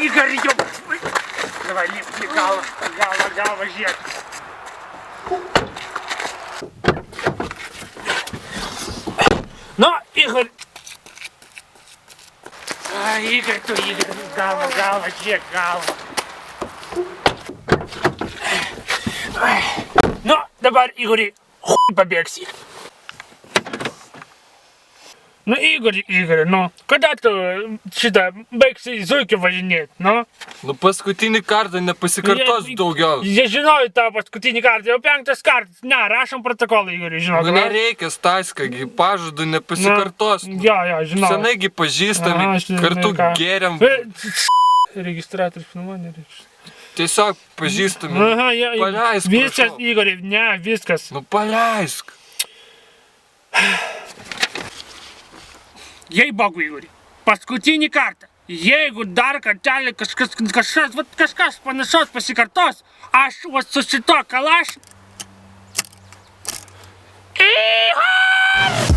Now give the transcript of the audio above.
Игорь, ёб... Давай, лип, голова, жек. Ну, Игорь... Игорь, голова, жек, голова. Ну, давай, Игорь, хуй побегси. Ну, Игорь, ну, когда ты сюда бегси зуйки važinėt, nu? Nu, paskutinį kartą nepasikartos daugiau. Jie žinojo tą paskutinį kartą, jau 5 kartas. Ne, rašom protokolą, Igorį, žinok. Nu, nereikia, Staska, pažadu nepasikartos. Jo, žinau. Senaigi pažįstami, kartu geriam. Registratorius filmuoja, nereikia. Tiesiog pažįstami. Paleisk, viskas, Igorį, ne, viskas. Nu, paleisk. Jei bogu, Igorį, paskutinį kartą, jeigu dar kartelį kažkas panašaus pasikartos, aš su šito kalaš... Ihor!